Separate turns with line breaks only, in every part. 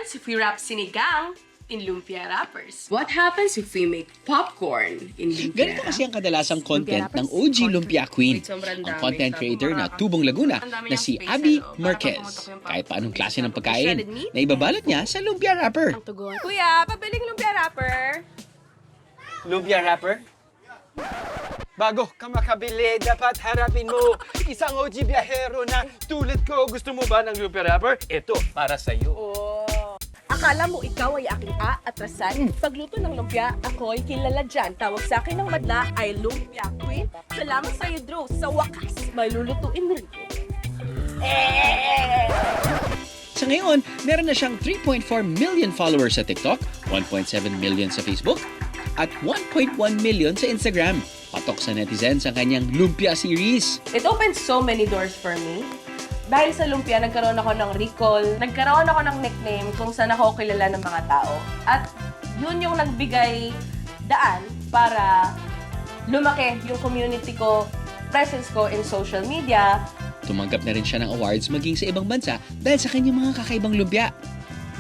happens if we wrap sinigang in lumpia wrappers? What happens if we make popcorn in lumpia?
Ganito kasi ang kadalasang content ng OG Lumpia Queen, ang content creator na Tubong Laguna na si Abby Marquez. Kahit pa anong klase ng pagkain na ibabalot niya sa lumpia wrapper.
Kuya, pabiling lumpia wrapper.
Lumpia wrapper? Bago ka makabili, dapat harapin mo isang OG biyahero na tulad ko. Gusto mo ba ng lumpia wrapper? Ito, para sa'yo.
Akala mo ikaw ay aking aatrasan? Pagluto ng lumpia, ako ay kilala dyan. Tawag sa akin ng madla ay Lumpia Queen. Salamat sa iyo, Drew. Sa wakas, may lulutuin rin.
Sa ngayon, meron na siyang 3.4 million followers sa TikTok, 1.7 million sa Facebook, at 1.1 million sa Instagram. Patok sa netizens ang kanyang lumpia series.
It opened so many doors for me. Dahil sa lumpia, nagkaroon ako ng recall, nagkaroon ako ng nickname kung saan ako kilala ng mga tao. At yun yung nagbigay daan para lumaki yung community ko, presence ko in social media.
Tumanggap na rin siya ng awards maging sa ibang bansa dahil sa kanyang mga kakaibang lumpia.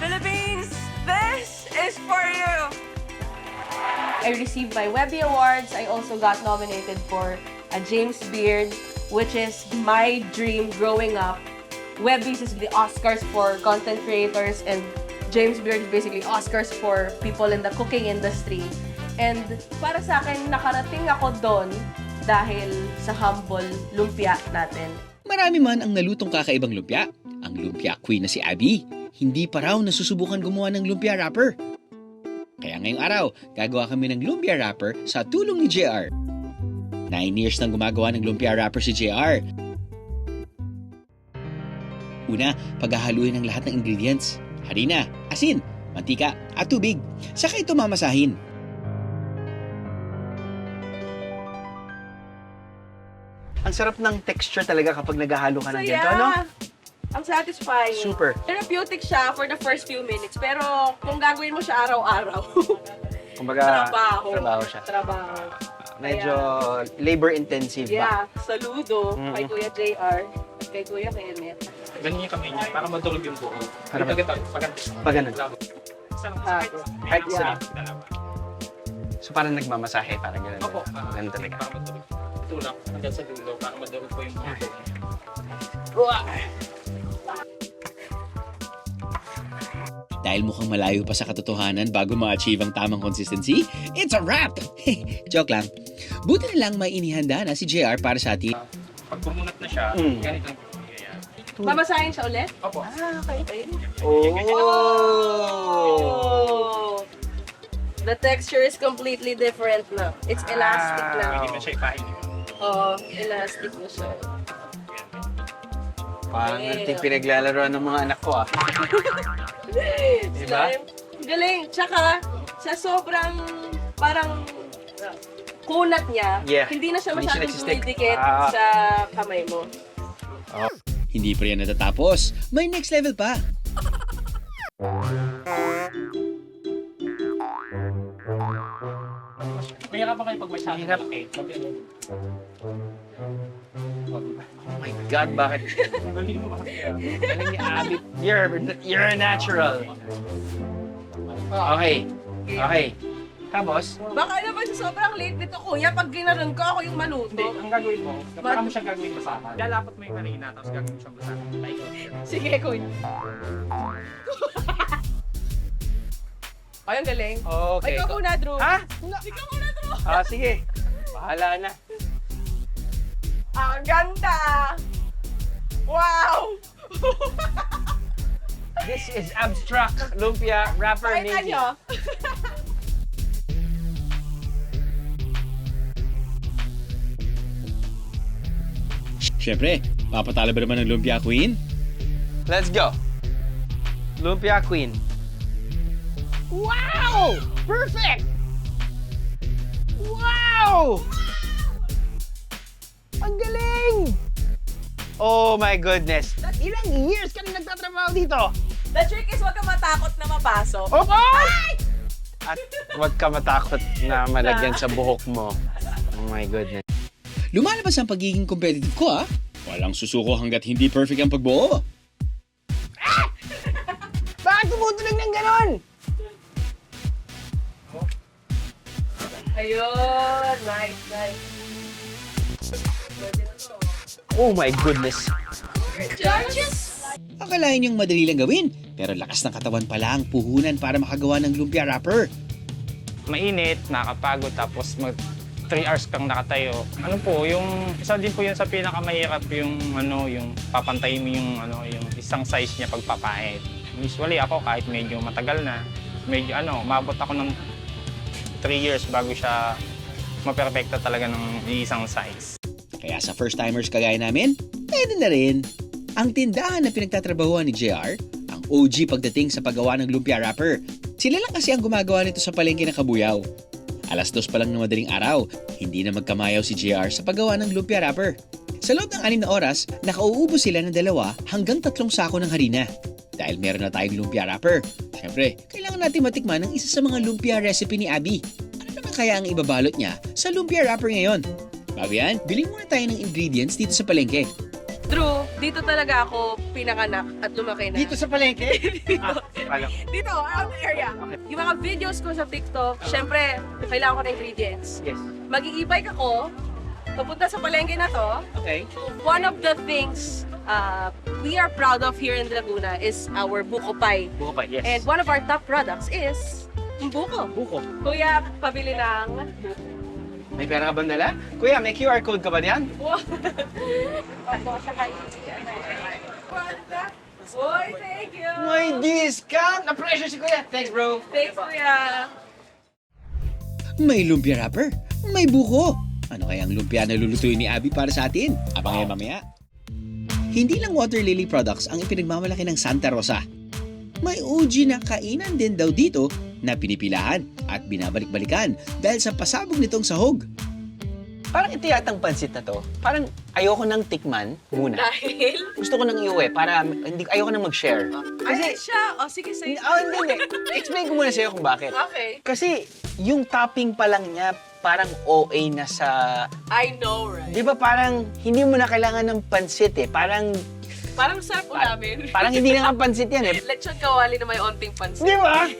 Philippines, this is for you! I received my Webby Awards. I also got nominated for a James Beard, which is my dream growing up. Webby's is the Oscars for content creators, and James Beard is basically Oscars for people in the cooking industry. And para sa akin, nakarating ako doon dahil sa humble lumpia natin.
Marami man ang nalutong kakaibang lumpia. Ang lumpia queen na si Abby, hindi pa raw nasusubukan gumawa ng lumpia wrapper. Kaya ngayong araw, gagawa kami ng lumpia wrapper sa tulong ni JR. 9 years nang gumagawa ng lumpia wrapper si JR. Una, paghahaluin ng lahat ng ingredients. Harina, asin, mantika, at tubig. Saka ito mamasahin.
Ang sarap ng texture talaga kapag naghahalo ka ng ganito, ano?
Ang satisfying.
Super.
Therapeutic siya for the first few minutes, pero kung gagawin mo siya araw-araw,
Kumbaga,
trabaho.
trabaho siya.
Trabaho.
Medyo labor-intensive ba?
Yeah, saludo kay Kuya JR at kay Kuya Kenneth.
Ganyan yung kamay niya para madurog yung buo.
Para Pag ganun.
Kahit
Yeah.
dalawa.
So parang nagmamasahe, parang ganun.
Opo.
Ganun talaga.
Para madurog. Tulak hanggang sa dulo para madurog po yung buo.
Dahil mukhang malayo pa sa katotohanan bago ma-achieve ang tamang consistency, it's a wrap! Joke lang. Buti na lang may inihanda na si JR para sa atin.
Pag bumunat na siya, ganito ang pagkakaya.
Babasahin siya ulit?
Opo.
Okay.
Oh!
The texture is completely different na. It's elastic na.
Hindi mo siya ipahin.
Oo, elastic na siya.
Parang nating pinaglalaroan ng mga anak ko, ah. Diba?
Galing. Tsaka, sa sobrang parang kunat niya,
Yeah.
hindi na siya
Hindi siya
masyadong
nagsistik.
dumidikit sa kamay mo.
Hindi pa yan natatapos. May next level pa.
Kaya ka pa kayo pag masyadong malaki.
Oh my God, bakit?
Galing mo ba kasi yan?
Galing ni Abby. You're a natural. Okay. Okay. Tapos,
Baka naman sa sobrang late nito, kuya, pag ginanon ko, ako yung maluto.
Hindi, ang gagawin mo, para mo siyang gagawin basahan. Lalapat mo yung harina, tapos gagawin mo siyang basahan. Paikot.
Sige, kuya. Ay, ang galing.
okay.
Ikaw muna, Drew.
Ha?
Ikaw muna, Drew.
Sige. Bahala na.
Ang ganda! Wow!
This is abstract lumpia wrapper
Pakita
making.
nyo.
Siyempre, papatalo ba naman ng lumpia queen?
Let's go. Lumpia Queen. Wow! Perfect! Wow! Ang galing! Oh my goodness. Ilang years ka na nagtatrabaho dito?
The trick is huwag ka matakot na mapasok.
Opo! At huwag ka matakot na malagyan sa buhok mo. Oh my goodness.
Lumalabas ang pagiging competitive ko, ah. Walang susuko hanggat hindi perfect ang pagbuo.
Bakit tumutunog ng ganon.
Ayun! Nice, nice.
Oh my goodness.
Akalain niyong madali lang gawin, pero lakas ng katawan pala ang puhunan para makagawa ng lumpia wrapper.
Mainit, nakakapagod, tapos 3 hours kang nakatayo. Ano po, yung isa din po yun sa pinakamahirap yung yung papantayin mo yung isang size niya pagpapahid. Usually ako kahit medyo matagal na, medyo umabot ako ng 3 years bago siya maperfecta talaga ng isang size.
Kaya sa first-timers kagaya namin, pwede na rin. Ang tindahan na pinagtatrabahuan ni JR, ang OG pagdating sa paggawa ng lumpia wrapper. Sila lang kasi ang gumagawa nito sa palengke ng Kabuyaw. 2:00 pa lang ng madaling araw, hindi na magkamayaw si JR sa paggawa ng lumpia wrapper. Sa loob ng 6 na oras, nakauubos sila ng 2 hanggang 3 sako ng harina. Dahil meron na tayong lumpia wrapper, syempre, kailangan natin matikman ang isa sa mga lumpia recipe ni Abby. Ano naman kaya ang ibabalot niya sa lumpia wrapper ngayon? Bago yan, bilhin muna tayo ng ingredients dito sa palengke.
Drew, dito talaga ako pinanganak at lumaki na.
Dito sa palengke?
Dito, around the area. Yung mga videos ko sa TikTok, syempre, kailangan ko ng ingredients.
Yes.
Mag-i-e-bike ako, papunta sa palengke na to.
Okay.
One of the things we are proud of here in Laguna is our buko pie.
Buko pa, yes.
And one of our top products is yung buko.
buko.
Kuya, pabili ng buko.
May pera ka ba dala? Kuya, may QR code ka ba diyan?
Opo, saka Uy, thank you!
May discount! Na-pressure si Kuya. Thanks, bro.
Thanks, kuya!
May lumpia wrapper, may buko. Ano kaya ang lumpia na lulutuin ni Abby para sa atin? Abangan mamaya. Hindi lang Water Lily products ang ipinagmamalaki ng Santa Rosa. May OG na kainan din daw dito na pinipilahan at binabalik-balikan dahil sa pasabog nitong sahog.
Parang ito yatang pansit na to. Parang ayoko nang tikman muna.
Dahil?
Gusto ko nang iuwi para ayoko nang mag-share.
Ay, siya! O, sige, sa'yo.
Hindi. Explain ko muna sa'yo kung bakit.
Okay.
Kasi yung topping pa lang niya parang OA na sa...
I know, right?
Di ba parang hindi mo na kailangan ng pansit eh. Parang
sarap ulamin.
parang hindi na nga pansit yan eh.
Lechon kawali na may onting pansit.
Di ba?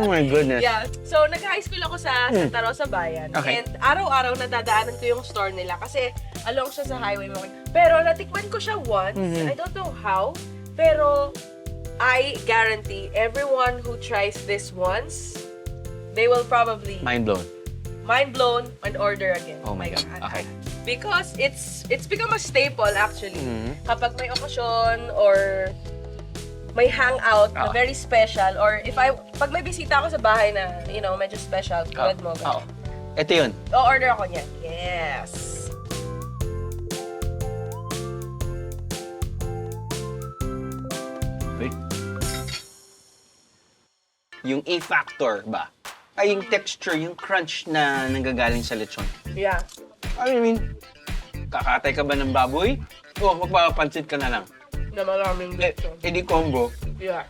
Oh my goodness.
Yeah. So, nag-high school ako sa Santa Rosa Bayan.
Okay.
And araw-araw nadadaanan ko yung store nila kasi along siya sa highway mo. Pero natikman ko siya once. I don't know how. Pero I guarantee everyone who tries this once, they will probably
Mind blown
and order again.
Oh my God. Okay.
Because it's become a staple actually. Kapag may okasyon or may hangout na very special or pag may bisita ako sa bahay na, medyo special, tulad mo.
Oo. Ito yun.
O-order ako niyan. Yes.
Yung A-factor ba? Ay, yung texture, yung crunch na nanggagaling sa lechon.
Yeah.
I mean, kakatay ka ba ng baboy? O magpapansit ka na lang?
Na maraming lechon.
Edi combo.
Yeah.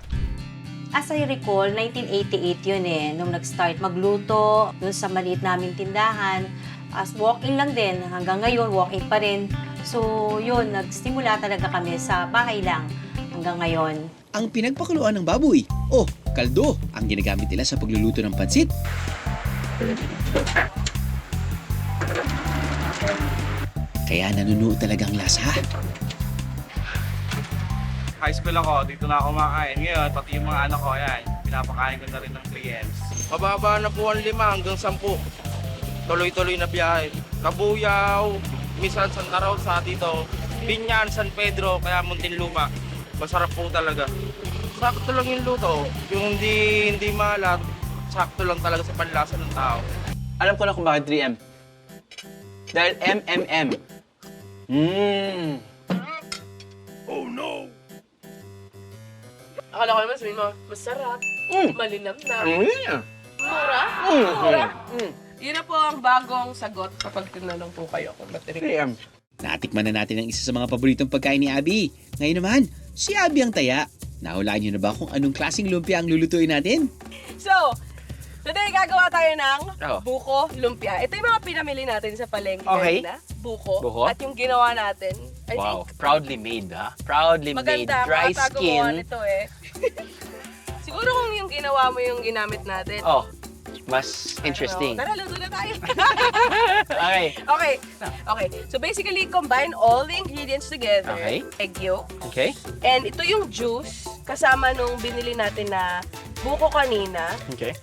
As I recall, 1988 yun nung nag-start magluto dun sa maliit naming tindahan. As walk-in lang din, hanggang ngayon walk-in pa rin. So yun, nagsimula talaga kami sa bahay lang hanggang ngayon.
Ang pinagpakuluan ng baboy o kaldo ang ginagamit nila sa pagluluto ng pansit. Kaya nanunuot talaga ang lasa.
High school ako, dito na ako makain. Ngayon, pati yung mga anak ko, yan, pinapakain ko na rin ng clients. Mababa na po ang 5 hanggang 10. Tuloy-tuloy na biyahe. Kabuyaw, minsan Santa Rosa dito, Binyan, San Pedro, kaya Muntinlupa. Masarap po talaga. Sakto lang yung luto. Yung hindi malat, sakto lang talaga sa panlasa ng tao.
Alam ko na kung bakit 3M. Dahil MMM.
Akala ko naman sabihin mo, masarap, malinamnam,
Yeah.
mura. Mura. Yun na po ang bagong sagot kapag tinanong po kayo kung ba't rin.
3M.
Natikman na natin ang isa sa mga paboritong pagkain ni Abby. Ngayon naman, si Abby ang taya. Nahulaan niyo na ba kung anong klaseng lumpia ang lulutuin natin?
So, today gagawa tayo ng
Oh.
buko lumpia. Ito yung mga pinamili natin sa palengke
Okay.
na buko.
Buko.
At yung ginawa natin, I
Wow.
think
Proudly made, ha? Proudly made.
maganda.
Dry
Makatago mo
skin.
nito eh. Siguro kung ginawa mo yung ginamit natin.
Oh, mas interesting.
Tara, luto na tayo.
Okay.
Okay. So basically, combine all the ingredients together.
Okay.
Egg yolk.
Okay.
And ito yung juice, kasama nung binili natin na buko kanina.
Okay.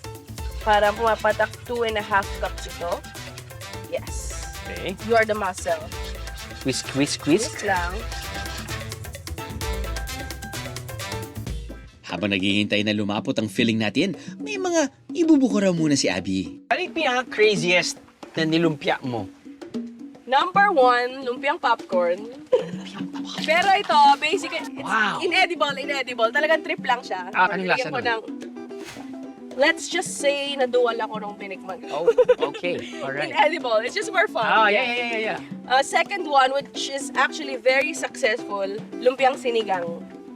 Para pumapatak 2.5 cups ito. Yes.
Okay.
You are the muscle.
Squeeze, squeeze, squeeze.
Squeeze lang.
Habang naghihintay na lumapot ang filling natin, may mga ibubuko raw muna si Abby.
Ano yung pinaka-craziest na nilumpia mo?
Number 1, lumpiang popcorn. Pero ito, basically, it's
Wow.
inedible. Talagang trip lang siya.
Anong lasa
Bigyan ko
nun?
let's just say, naduwal ako nung tinikman.
Oh, okay. Alright.
Inedible. It's just for fun.
Oh, yeah.
Second one, which is actually very successful, lumpiang sinigang.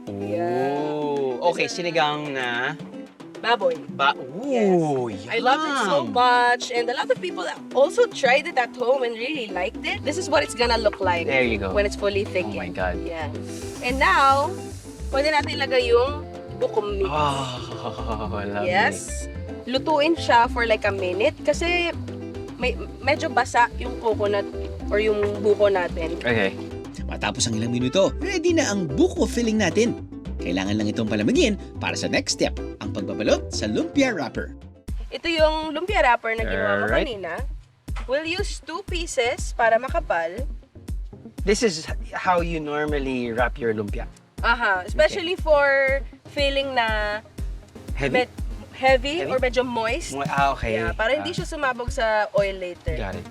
Oh, okay. Sinigang na
Baboy.
Ooh,
I love it so much, and a lot of people also tried it at home and really liked it. This is what it's gonna look like
There you go.
when it's fully thickened.
Oh my God.
Yeah. And now, pwede natin ilagay yung bukom mix.
Oh, lovely.
Yes. Lutuin siya for like a minute kasi medyo basa yung coconut or yung buko natin.
Okay.
Matapos ang ilang minuto, ready na ang buko filling natin. Kailangan lang itong palamigin para sa next step, ang pagbabalot sa lumpia wrapper.
Ito yung lumpia wrapper na ginawa mo
Alright.
kanina. We'll use 2 pieces para makapal.
This is how you normally wrap your lumpia.
Aha, especially for filling na
Heavy?
heavy
Heavy?
or medyo moist.
Okay.
Yeah, para hindi siya sumabog sa oil later.
Got it.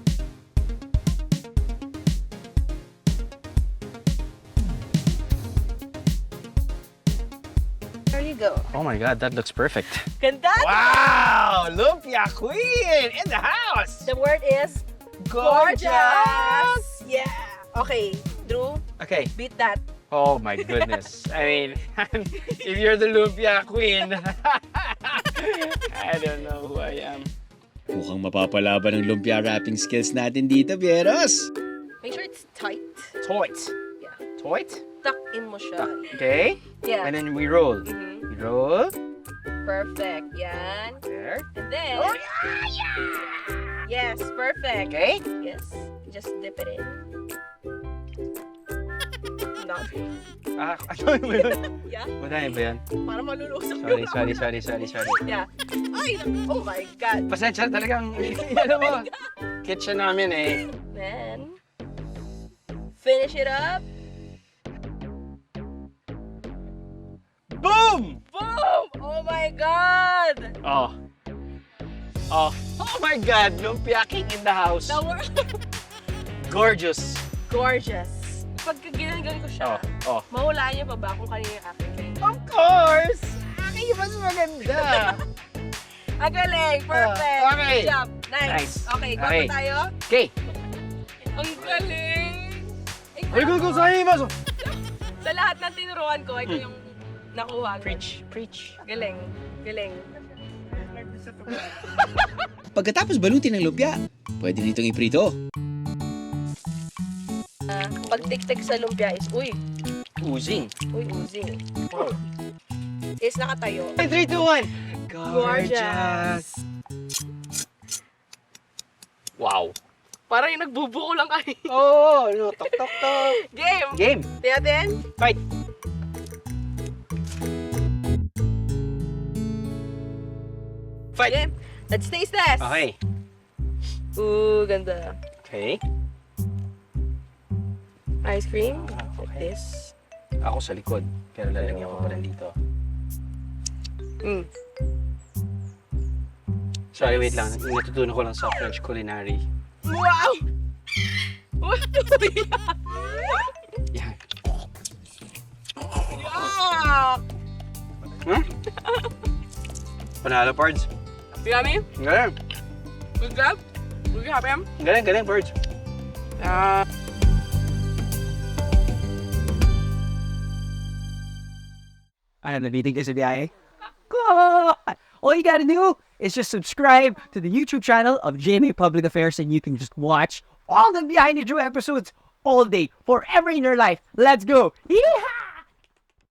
There you go.
Oh my God, that looks perfect.
Ganda!
Wow! Lumpia Queen in the house!
The word is gorgeous! Yeah! Okay, Drew,
Okay.
beat that.
Oh my goodness. I mean, if you're the Lumpia Queen, I don't know who I am.
Mukhang mapapalaban ang lumpia wrapping skills natin dito, Bieros.
Make sure it's tight.
Toit.
Yeah.
Toit?
Tuck in mo siya.
Okay.
Yeah.
And then we roll.
Mhm.
We roll.
Perfect. Yan.
There.
And then...
Oh,
Yes, perfect.
Okay.
Yes. Just dip it in. No.
Ano ba yun?
Yeah.
Madami ba yan?
Para malulusok
Sorry.
Yeah. Ay, oh my God.
Pasensya talagang, ano mo, kitchen namin eh.
Then, finish it up.
Boom!
Boom! Oh my God!
Oh. Oh my God! Lumpia King in the house.
The word
Gorgeous.
gorgeous. Pag ginagaling ko siya,
Oh.
mahulaan niyo pa ba kung kanina yung akin?
Of course! Akin yung mas maganda.
Ang galing! Perfect!
Okay.
Good job! Nice!
Nice.
Okay, go
Okay.
pa tayo.
Okay.
Ang galing!
Go sa imaso.
Sa lahat ng tinuruan ko, ito yung nakuha ko.
Preach.
Galing. Galing.
Pagkatapos balutin ng lumpia, pwede nitong iprito.
Pagtik-tik sa lumpia is,
Oozing.
oozing. Is nakatayo.
3, 2, 1.
Gorgeous.
Wow.
Parang yung nagbubuko lang kayo.
Oh, no. Tok.
Game!
Game.
Tingnan natin.
Fight. Fight.
Game. Let's taste test.
Okay.
Ooh, ganda.
Okay.
Ice cream.
Okay.
Like this.
Ako sa likod. Pero lalagyan ko pa rin dito.
Mm.
Sorry, wait lang. Natutunan ko lang sa French culinary.
Wow! What do we have?
Yan.
Yuck!
Huh? Panalo, Pards.
Yummy?
Galing.
Good job? Would you happy?
Galing, Pards.
I am the meeting is a BIA. All you gotta do is just subscribe to the YouTube channel of GMA Public Affairs and you can just watch all the behind the show episodes all day, forever in your life. Let's go! Yeehaw!